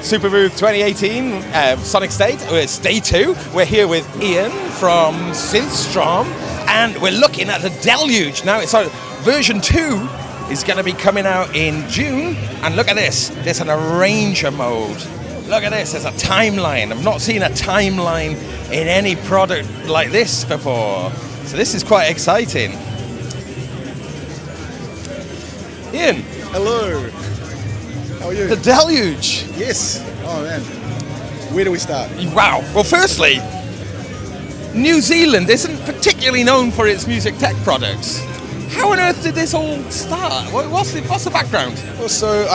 Superbooth 2018, Sonicstate. It's day 2. We're here with Ian from Synthstrom, and we're looking at the Deluge. Now, it's version 2 is going to be coming out in June, and look at this. There's an arranger mode. Look at this. There's a timeline. I've not seen a timeline in any product like this before. So this is quite exciting. Ian. Hello. How are you? The Deluge. Yes. Oh man. Where do we start? Wow. Well, firstly, New Zealand isn't particularly known for its music tech products. How on earth did this all start? What's the background? Well, so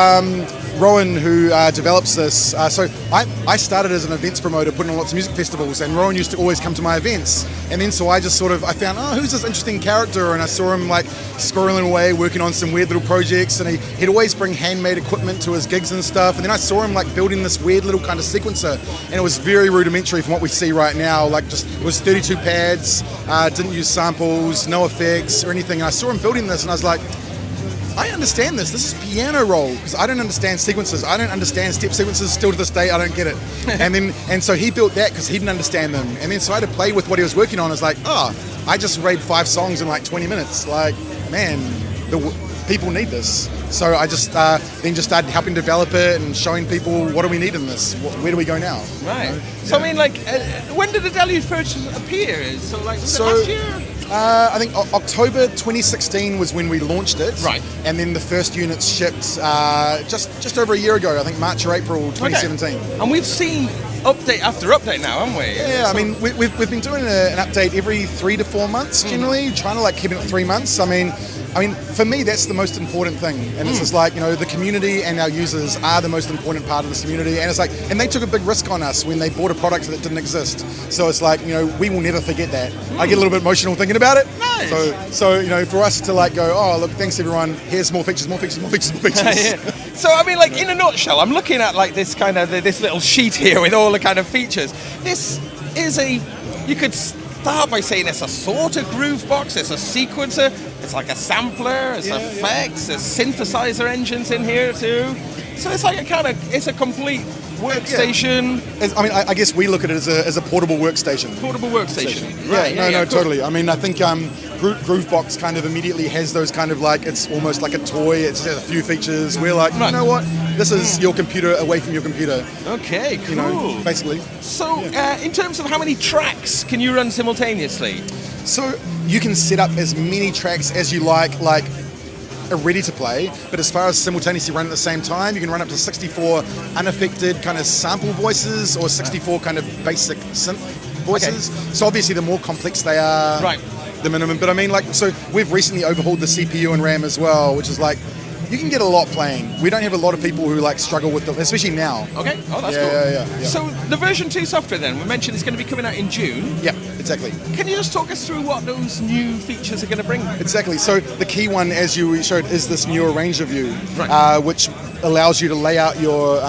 Rowan, who develops this, so I started as an events promoter putting on lots of music festivals, and Rowan used to always come to my events, and then so I just I found, who's this interesting character, and I saw him like squirreling away working on some weird little projects, and he'd always bring handmade equipment to his gigs and stuff, and then I saw him like building this weird little kind of sequencer, and it was very rudimentary from what we see right now, like just it was 32 pads, didn't use samples, no effects or anything, and I saw him building this, and I was like, I understand this. This is piano roll, because I don't understand sequences. I don't understand step sequences. Still to this day, I don't get it. and so he built that because he didn't understand them. And then so I had to play with what he was working on. It's like, I just read 5 songs in like 20 minutes. Like, man, people need this. So I just then just started helping develop it and showing people what do we need in this. Where do we go now? Right. You know? So I mean, like, when did the Deluge first appear? So like, was it last year? I think October 2016 was when we launched it. Right. And then the first units shipped just over a year ago, I think March or April 2017. Okay. And we've seen update after update now, haven't we? Yeah, I mean, we've been doing an update every 3 to 4 months generally, trying to like keep it at 3 months. I mean, for me, that's the most important thing. And it's just like, the community and our users are the most important part of this community. And it's like, and they took a big risk on us when they bought a product that didn't exist. So it's like, we will never forget that. I get a little bit emotional thinking about it. Nice. So for us to like go, oh, look, thanks everyone. Here's more features, more features, more features, more features. Yeah. So, I mean, like, in a nutshell, I'm looking at like this kind of, this little sheet here with all the kind of features. This is you could start by saying it's a sort of groove box, it's a sequencer, it's like a sampler, it's effects, there's synthesizer engines in here too. So it's like it's a complete workstation. Yeah. I mean, I guess we look at it as a portable workstation. Portable workstation. Yeah, Right, no, cool. totally. I mean, I think Groovebox kind of immediately has those kind of like, it's almost like a toy, it just has a few features. We're like, you know what? This is your computer away from your computer. Okay, cool. Basically. So, in terms of how many tracks can you run simultaneously? So, you can set up as many tracks as you like are ready to play, but as far as simultaneously run at the same time, you can run up to 64 unaffected kind of sample voices or 64 kind of basic synth voices. Okay. So obviously the more complex they are, the minimum. But I mean, like, so we've recently overhauled the CPU and RAM as well, which is like, you can get a lot playing. We don't have a lot of people who like struggle with them, especially now. Okay, that's cool. Yeah. So the version 2 software then, we mentioned it's going to be coming out in June. Yeah, exactly. Can you just talk us through what those new features are going to bring? Exactly. So the key one, as you showed, is this new arranger view, which allows you to lay out your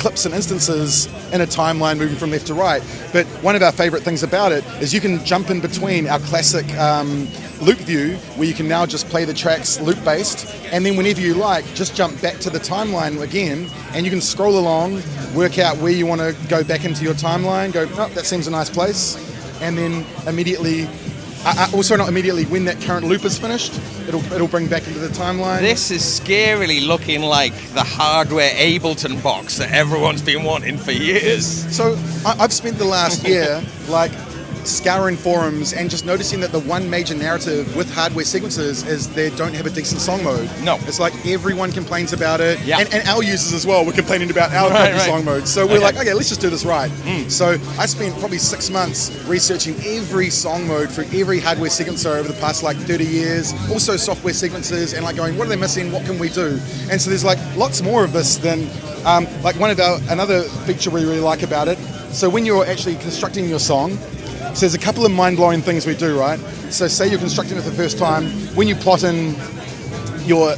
clips and instances in a timeline moving from left to right. But one of our favorite things about it is you can jump in between our classic loop view, where you can now just play the tracks loop based, and then whenever you like, just jump back to the timeline again, and you can scroll along, work out where you want to go back into your timeline, go, that seems a nice place, and then immediately, not immediately, when that current loop is finished, it'll bring back into the timeline. This is scarily looking like the hardware Ableton box that everyone's been wanting for years. So I've spent the last year like scouring forums and just noticing that the one major narrative with hardware sequencers is they don't have a decent song mode. No. It's like everyone complains about it. Yeah. And our users as well were complaining about our song mode. So we're like, okay, let's just do this right. So I spent probably 6 months researching every song mode for every hardware sequencer over the past like 30 years, also software sequencers, and like going, what are they missing? What can we do? And so there's like lots more of this than like another feature we really like about it. So when you're actually constructing your song, so there's a couple of mind-blowing things we do, right? So say you're constructing it for the first time, when you plot in your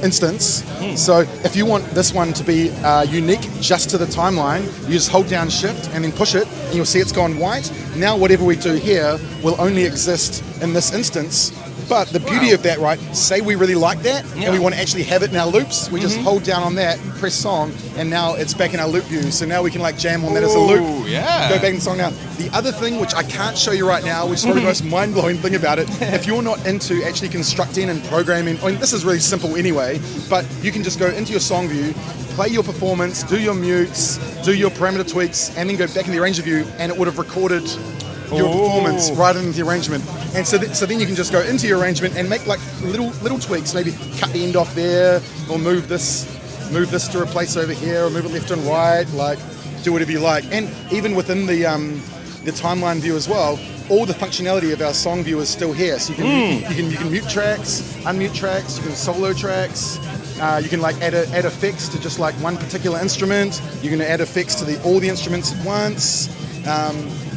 instance, so if you want this one to be unique just to the timeline, you just hold down shift and then push it, and you'll see it's gone white. Now whatever we do here will only exist in this instance But the beauty of that, right, say we really like that and we want to actually have it in our loops, we just hold down on that, press song, and now it's back in our loop view. So now we can like jam on that as a loop, go back in the song now. The other thing, which I can't show you right now, which is probably the most mind-blowing thing about it, if you're not into actually constructing and programming, I mean, this is really simple anyway, but you can just go into your song view, play your performance, do your mutes, do your parameter tweaks, and then go back in the arranger view, and it would have recorded your performance right into the arrangement. And so then you can just go into your arrangement and make like little tweaks, maybe cut the end off there, or move this to replace over here, or move it left and right, like do whatever you like. And even within the timeline view as well, all the functionality of our song view is still here. So you can mute tracks, unmute tracks, you can solo tracks. You can like add effects to just like one particular instrument. You can add effects to all the instruments at once.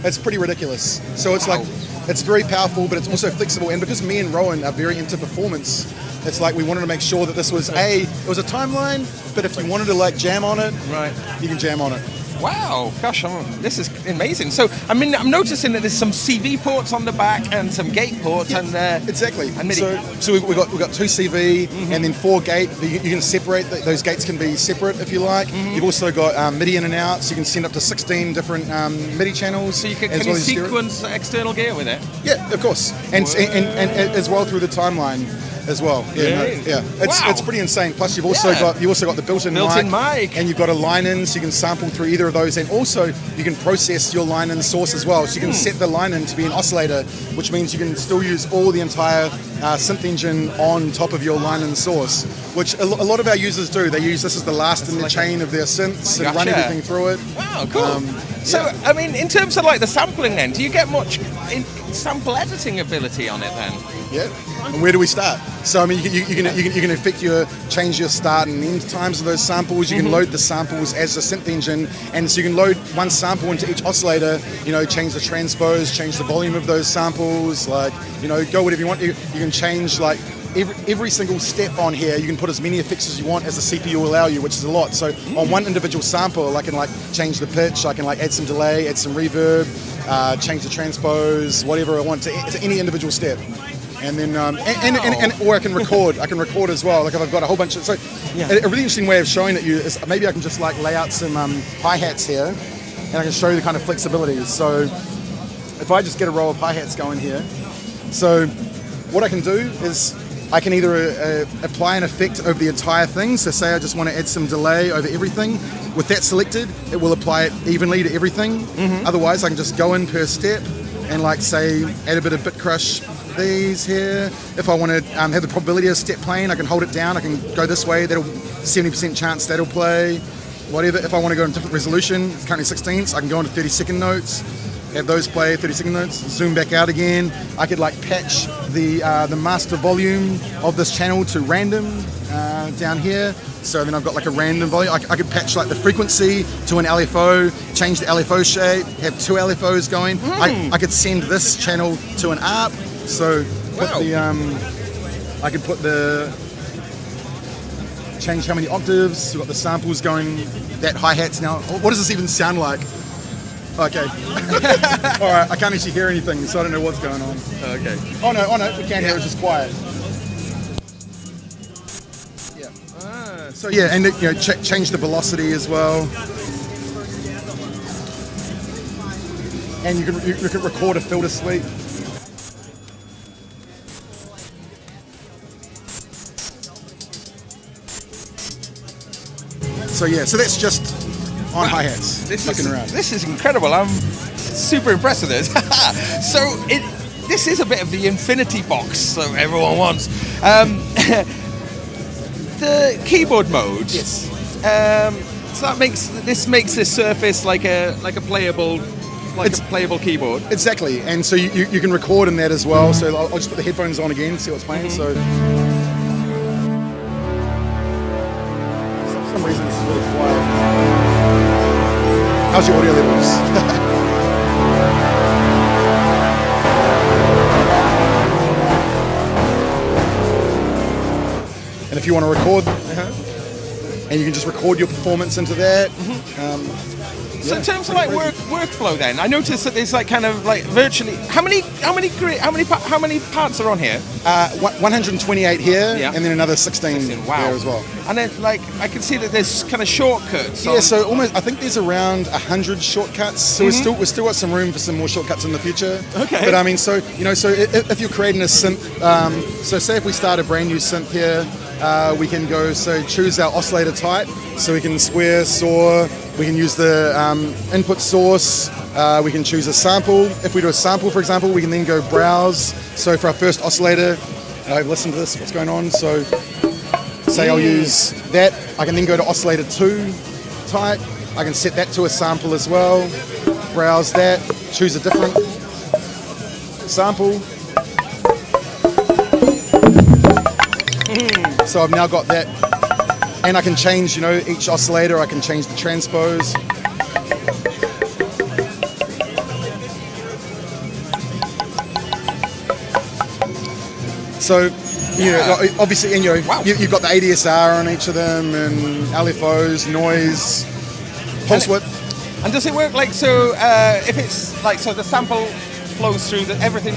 It's pretty ridiculous. So it's like, it's very powerful, but it's also flexible. And because me and Rowan are very into performance, it's like we wanted to make sure that this was it was a timeline, but if you wanted to like jam on it, you can jam on it. Wow, gosh, this is amazing. So, I mean, I'm noticing that there's some CV ports on the back and some gate ports and exactly. And MIDI. So we've got 2 CV and then 4 gate. You can separate those gates can be separate if you like. You've also got MIDI in and out, so you can send up to 16 different MIDI channels. So can you sequence external gear with it? Yeah, of course, and as well through the timeline. As well, it's pretty insane. Plus, you've also got the built-in mic, and you've got a line-in, so you can sample through either of those, and also you can process your line-in source as well. So you can set the line-in to be an oscillator, which means you can still use all the entire synth engine on top of your line-in source, which a lot of our users do. They use this as the last in the chain of their synths and run everything through it. Wow, cool. So, I mean, in terms of like the sampling, then, do you get much sample editing ability on it then? Yeah. And where do we start? So I mean, you can change your start and end times of those samples. You can load the samples as a synth engine, and so you can load one sample into each oscillator. Change the transpose, change the volume of those samples. Like go whatever you want. You can change like every single step on here. You can put as many effects as you want as the CPU will allow you, which is a lot. So on one individual sample, I can like change the pitch. I can like add some delay, add some reverb, change the transpose, whatever I want to any individual step. And then, or I can record. I can record as well. Like if I've got a whole bunch of. So, a really interesting way of showing it is maybe I can just like lay out some hi-hats here, and I can show you the kind of flexibilities. So, if I just get a row of hi-hats going here, so what I can do is I can either apply an effect over the entire thing. So, say I just want to add some delay over everything. With that selected, it will apply it evenly to everything. Otherwise, I can just go in per step and like say add a bit of bit crush. These here. If I want to have the probability of step playing, I can hold it down. I can go this way. That'll 70% chance that'll play. Whatever. If I want to go in different resolution, it's currently 16ths. I can go into 30-second notes. Have those play 30-second notes. Zoom back out again. I could like patch the master volume of this channel to random down here. So then I've got like a random volume. I could patch like the frequency to an LFO, change the LFO shape, have 2 LFOs going. I could send this channel to an ARP. So put I could put change how many octaves. We've got the samples going. That hi-hats now. What does this even sound like? Okay. All right. I can't actually hear anything, so I don't know what's going on. Okay. Oh no. We can't hear. It's just quiet. Yeah. So yeah, and change the velocity as well. And you can record a filter suite. So yeah, so that's just on hi-hats. This is incredible. I'm super impressed with this. So this is a bit of the infinity box that everyone wants. The keyboard mode. Yes. So that makes this surface like a playable keyboard. Exactly, and so you can record in that as well. So I'll just put the headphones on again, see what's playing. So. For some reason it's really quiet. How's your audio levels? And if you want to record, and you can just record your performance into that. So in terms of like workflow, then I noticed that there's like kind of like virtually how many parts are on here? 128 here, and then another 16 here as well. And then like I can see that there's kind of shortcuts. Yeah, so almost I think there's around 100 shortcuts. So we've still got some room for some more shortcuts in the future. Okay. But I mean, so if you're creating a synth, so say if we start a brand new synth here. We can go, choose our oscillator type, so we can square, saw, we can use the input source, we can choose a sample. If we do a sample, for example, we can then go browse. So for our first oscillator, I've listened to this, what's going on, so say I'll use that, I can then go to oscillator 2 type, I can set that to a sample as well, browse that, choose a different sample. So I've now got that, and I can change, each oscillator, I can change the transpose. So, obviously, and you've got the ADSR on each of them, and LFOs, noise, pulse width. And does it work like so? If it's like so, the sample flows through everything.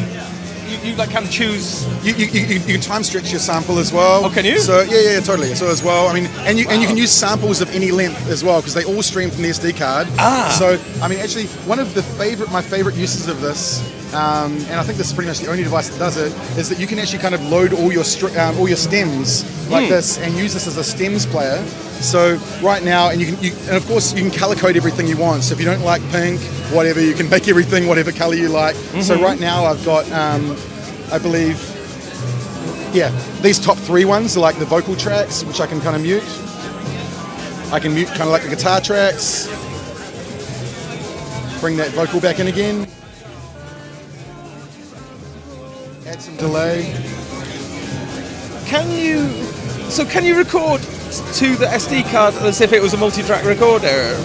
You like kind of choose. You can time stretch your sample as well. Oh, can you? So yeah, totally. So as well, I mean, and you can use samples of any length as well because they all stream from the SD card. So I mean, actually, one of my favorite uses of this, and I think this is pretty much the only device that does it, is that you can actually kind of load all your stems like this and use this as a stems player. So right now, and of course you can color code everything you want. So if you don't like pink, whatever, you can make everything whatever color you like. So right now I've got, I believe, these top 3 ones are like the vocal tracks, which I can kind of mute. I can mute kind of like the guitar tracks. Bring that vocal back in again. Add some delay. Can you record to the SD card as if it was a multi-track recorder?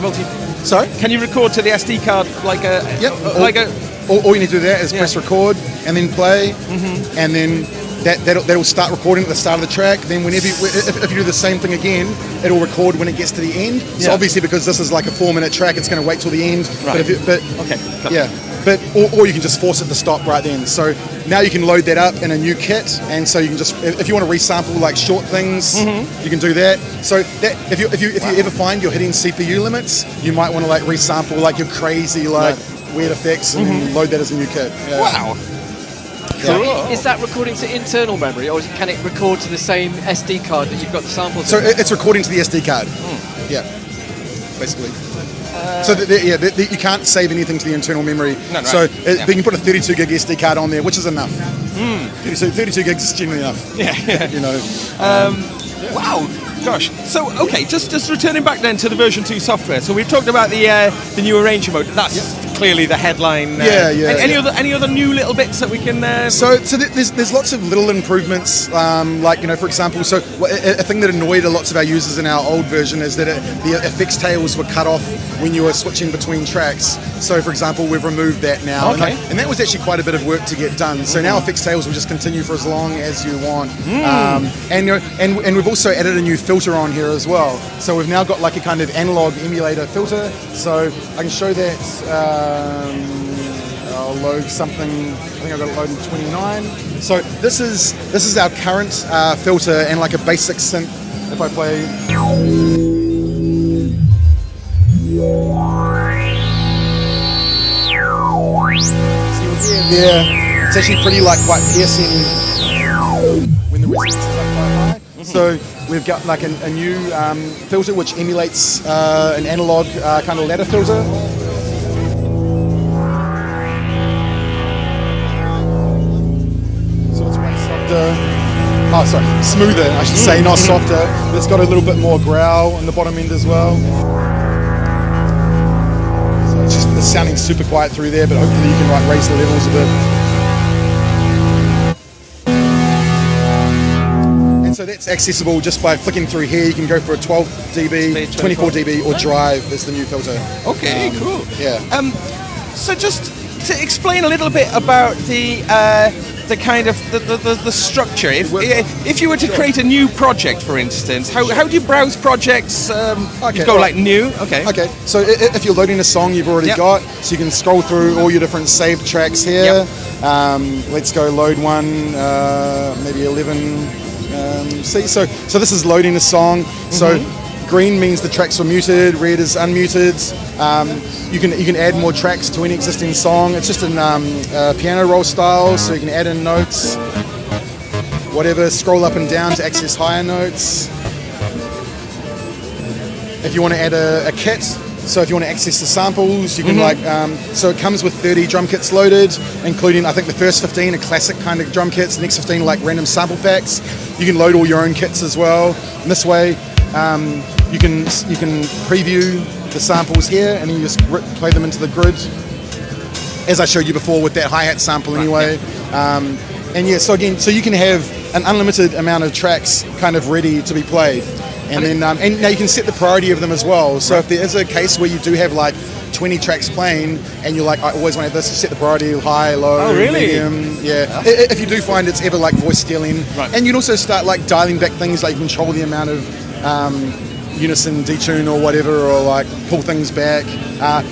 Sorry? Can you record to the SD card like a? Yep. All you need to do there is press record and then play, and then that'll start recording at the start of the track. Then whenever if you do the same thing again, it'll record when it gets to the end. So obviously because this is like a 4-minute track, it's going to wait till the end. Right. Or you can just force it to stop right then. So now you can load that up in a new kit, and so you can just, if you want to resample like short things, you can do that. So that if you ever find you're hitting CPU limits, you might want to like resample like your crazy weird effects and then load that as a new kit. Yeah. Wow. Cool. Is that recording to internal memory, or can it record to the same SD card that you've got the samples? So it's recording to the SD card. Yeah, basically. So you can't save anything to the internal memory. No, right. So you can put a 32 gig SD card on there, which is enough. 32 gigs is generally enough. Wow. Gosh. So okay, just returning back then to the version 2 software. So we've talked about the new arranger mode. That's clearly the headline. Any other new little bits that we can? So there's lots of little improvements. For example, so a thing that annoyed a lot of our users in our old version is that the effects tails were cut off when you were switching between tracks. So for example, we've removed that now, and that was actually quite a bit of work to get done. So now effects tails will just continue for as long as you want. And we've also added a new filter on here as well. So we've now got like a kind of analog emulator filter. So I can show that. I'll load something. I think I've got it loaded in 29. So this is our current filter and like a basic synth. If I play. So you'll hear there. It's actually pretty quite piercing when the resonance is quite high. So we've got like a new filter which emulates an analog kind of ladder filter. So it's way softer. Smoother, I should say, not softer. It's got a little bit more growl on the bottom end as well. So it's sounding super quiet through there, but hopefully you can raise the levels a bit. So that's accessible just by flicking through here. You can go for a 12 dB, 24 dB, or drive is the new filter. Okay, cool. Yeah. So just to explain a little bit about the the kind of the structure? If you were to create a new project, for instance, how do you browse projects? You go like new. Okay. Okay. So if you're loading a song you've already got, so you can scroll through all your different saved tracks here. Let's go load one, maybe 11. See, so this is loading a song. So green means the tracks were muted, red is unmuted. You can add more tracks to any existing song. It's just in piano roll style, so you can add in notes, whatever. Scroll up and down to access higher notes. If you want to add a kit, so if you want to access the samples, you can so it comes with 30 drum kits loaded, including I think the first 15 are classic kind of drum kits, the next 15 are like random sample packs. You can load all your own kits as well. And this way, you can preview the samples here, and then you just play them into the grid, as I showed you before with that hi-hat sample anyway. And yeah, so you can have an unlimited amount of tracks kind of ready to be played. And then and now you can set the priority of them as well. So if there is a case where you do have like 20 tracks playing and you're like, I always want to have this, you set the priority high, low, medium. Yeah. If you do find it's ever like voice stealing. And you can also start like dialing back things, like you control the amount of unison detune or whatever, or like pull things back.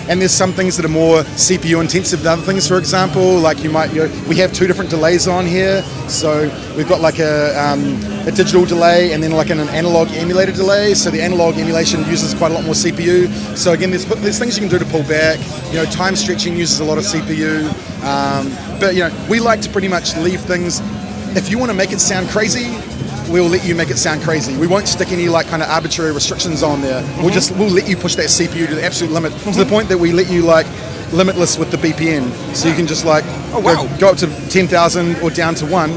And there's some things that are more CPU intensive than other things. For example, like we have two different delays on here. So we've got like a digital delay and then like an analog emulator delay. So the analog emulation uses quite a lot more CPU. So again, there's things you can do to pull back. Time stretching uses a lot of CPU. But we like to pretty much leave things. If you want to make it sound crazy, we'll let you make it sound crazy. We won't stick any like kind of arbitrary restrictions on there. We'll let you push that CPU to the absolute limit, to the point that we let you like limitless with the BPM. So you can just like go up to 10,000 or down to 1.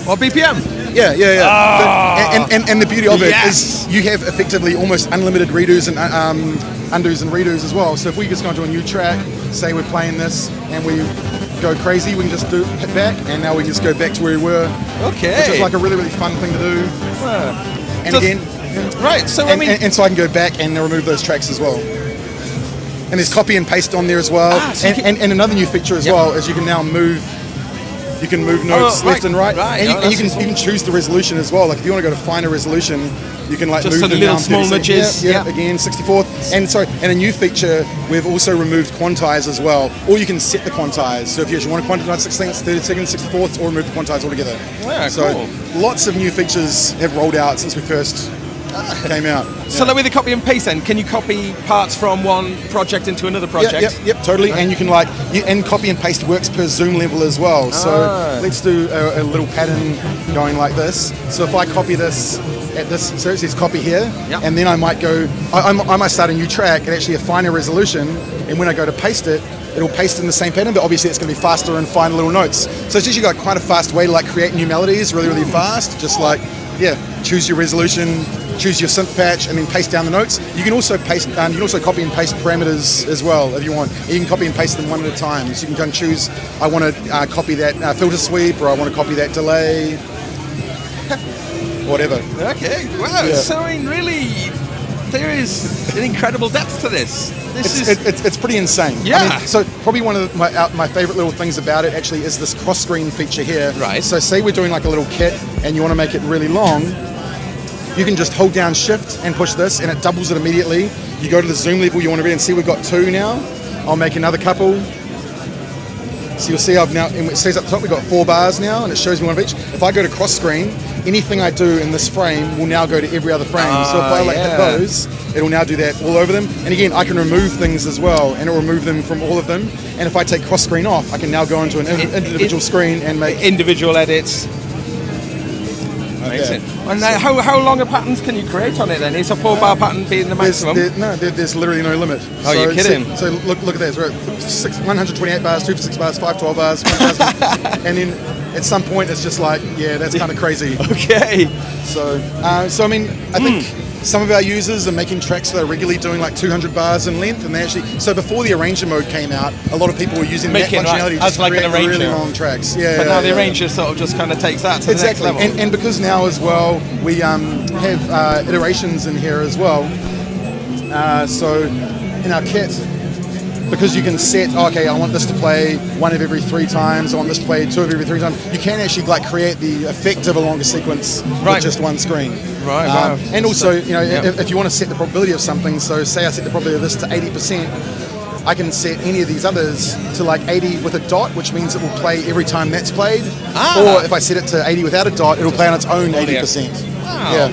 Or BPM. Yeah. And the beauty of it is you have effectively almost unlimited redos and undos and redos as well. So if we just go into a new track, say we're playing this and we go crazy, we can just hit back, and now we can just go back to where we were. Okay. Which is like a really, really fun thing to do. And again, right. So and so I can go back and remove those tracks as well. And there's copy and paste on there as well. And another new feature as well is you can now move. You can move notes left and right, and you can choose the resolution as well. Like if you want to go to finer resolution, you can like just move them little down small nudges. Again 64th. And a new feature, we've also removed quantize as well. Or you can set the quantize. So if you want to quantize 16ths, 32nds, 64ths, or remove the quantize altogether. So lots of new features have rolled out since we first came out. So like with the copy and paste then, can you copy parts from one project into another project? Yep, totally. And you can and copy and paste works per zoom level as well. So let's do a little pattern going like this. So if I copy this at this, so it says copy here, and then I might go, I might start a new track at actually a finer resolution, and when I go to paste it, it'll paste in the same pattern, but obviously it's going to be faster and finer little notes. So it's actually got quite a fast way to like create new melodies really, really fast. Just like, choose your resolution, choose your synth patch, and then paste down the notes. You can also paste. You can also copy and paste parameters as well if you want. You can copy and paste them one at a time. So you can go and choose. I want to copy that filter sweep, or I want to copy that delay. Whatever. Okay. Wow. Yeah. So I mean, really, there is an incredible depth to this. It's pretty insane. Yeah. I mean, so probably one of my favorite little things about it actually is this cross screen feature here. Right. So say we're doing like a little kit, and you want to make it really long. You can just hold down shift and push this, and it doubles it immediately. You go to the zoom level you want to be, and see we've got 2 now. I'll make another couple. So you'll see I've now, and it says up top we've got 4 bars now, and it shows me one of each. If I go to cross screen, anything I do in this frame will now go to every other frame. So if I hit those, it'll now do that all over them. And again, I can remove things as well, and it'll remove them from all of them. And if I take cross screen off, I can now go into an individual screen and make individual edits. Amazing. And how long a patterns can you create on it then? Is a 4-bar pattern being the maximum? There's literally no limit. Oh, you're kidding. So look at this. We're at 128 bars, 2 for 6 bars, 5 12 bars, 1,000. And then at some point it's just like, that's kind of crazy. Okay. So I mean, I think some of our users are making tracks that are regularly doing like 200 bars in length, and they actually, so before the arranger mode came out, a lot of people were using that functionality to like create an arranger. really long tracks. But now the arranger sort of just kind of takes that to the next level. And because now as well, we have iterations in here as well. So in our kit, because you can set, okay, I want this to play 1 of every 3 times, I want this to play 2 of every 3 times. You can actually like create the effect of a longer sequence with just one screen. Right, wow. And also, if you want to set the probability of something, so say I set the probability of this to 80%, I can set any of these others to like 80 with a dot, which means it will play every time that's played. Or if I set it to 80 without a dot, it'll play on its own 80%. Wow. Yeah.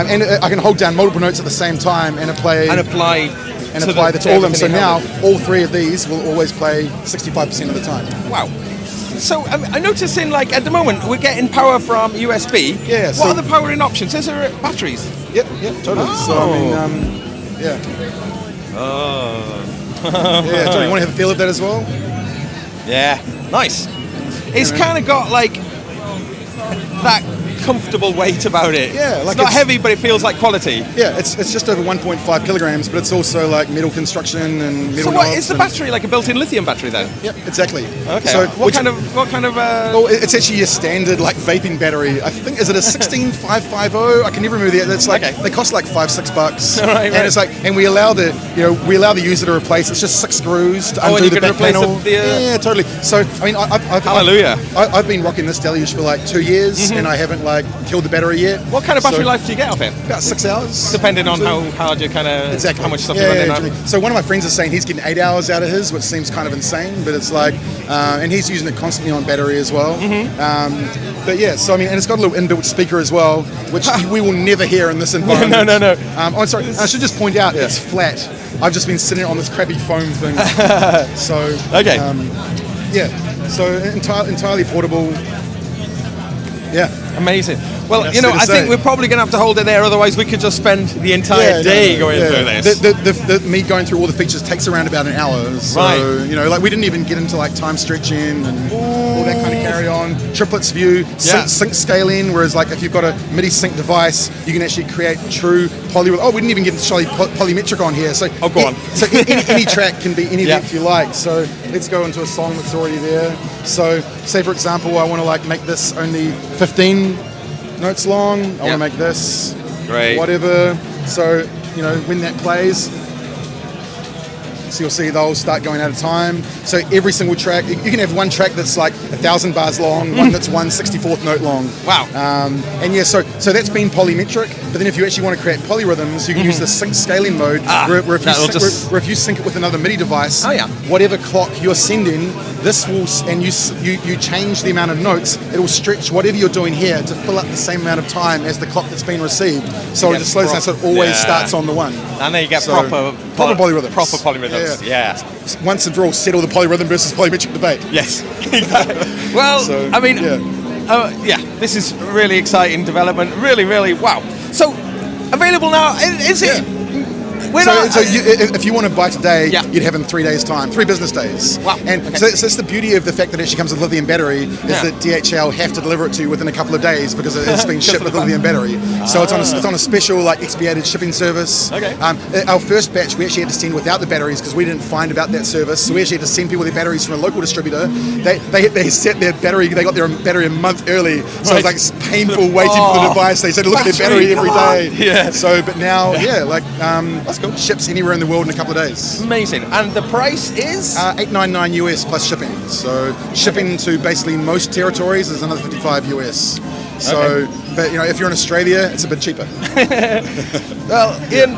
And I can hold down multiple notes at the same time and apply that to all of them. So now all 3 of these will always play 65% of the time. Wow. So I noticed at the moment we're getting power from USB. Yeah. What are the powering options? Is there batteries? Yep, totally. Oh. So yeah. Yeah, Tony, you want to have a feel of that as well? Yeah. Nice. It's kind of got like that comfortable weight about it. Yeah, like it's not heavy, but it feels like quality. Yeah, it's just over 1.5 kilograms, but it's also like metal construction and metal. So what is the battery, like a built-in lithium battery then? Yep, exactly. Okay. So what kind of? Well, it's actually a standard like vaping battery. I think is it a 16550? I can never remember it's like they cost like $5-6. Right. And it's like, and we allow the user to replace. It's just 6 screws to undo the back panel. Yeah, totally. So I mean, I've been rocking this Deluge for like 2 years, and I haven't like killed the battery yet. What kind of battery life do you get off it? About 6 hours. Depending on how hard you kind of, how much stuff you're running on. So one of my friends is saying he's getting 8 hours out of his, which seems kind of insane, but it's like, and he's using it constantly on battery as well. But yeah, so I mean, and it's got a little inbuilt speaker as well, which we will never hear in this environment. No. I'm sorry, I should just point out, it's flat. I've just been sitting on this crappy foam thing. So, okay. So entirely portable. Yeah. Amazing. Well, I think we're probably going to have to hold it there, otherwise we could just spend the entire day going through this. Me going through all the features takes around about an hour. So, like we didn't even get into like time stretching and all that kind of carry on. Triplets view, sync scaling, whereas like if you've got a MIDI sync device, you can actually create true we didn't even get into polymetric on here. So, go on. So any track can be any length you like. So let's go into a song that's already there. So say for example, I want to like make this only 15 notes long. I want to make this whatever. So when that plays, so you'll see they'll start going out of time. So every single track, you can have one track that's like 1,000 bars long, one that's 1/64th note long. Wow. So that's been polymetric. But then if you actually want to create polyrhythms, you can use the sync scaling mode, where if you sync it with another MIDI device, whatever clock you're sending, this will, and you change the amount of notes, it will stretch whatever you're doing here to fill up the same amount of time as the clock that's been received. So it just slows down, so it always starts on the one. And then you get proper polyrhythms. Proper polyrhythms. Yeah. Once and for all, settle the polyrhythm versus polymetric debate. Yes. Well, I mean, this is really exciting development. Really, really, wow. So, available now, is it? If you want to buy today, you'd have in 3 days' time, 3 business days. Wow. And so that's the beauty of the fact that it actually comes with lithium battery, is that DHL have to deliver it to you within a couple of days because it's been shipped with lithium battery. So it's on a special like expedited shipping service. Okay. Our first batch we actually had to send without the batteries because we didn't find about that service. So we actually had to send people their batteries from a local distributor. They set their battery, they got their battery a month early. So it was like painful waiting for the device. They said to look at their battery every day. Yeah. So but now that's cool. Ships anywhere in the world in a couple of days. Amazing. And the price is $899 US plus shipping. So shipping to basically most territories is another $55 US. So, but if you're in Australia, it's a bit cheaper. Well, Ian,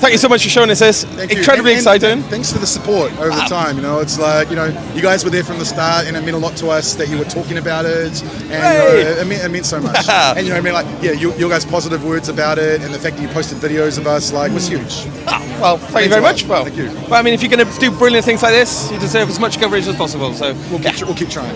thank you so much for showing us this. Incredibly exciting. And thanks for the support over time. It's like, you guys were there from the start, and it meant a lot to us that you were talking about it, and it meant so much. And your guys' positive words about it, and the fact that you posted videos of us, was huge. Well, thank you very much. Well, thank you. But I mean, if you're going to do brilliant things like this, you deserve as much coverage as possible. So we'll keep trying.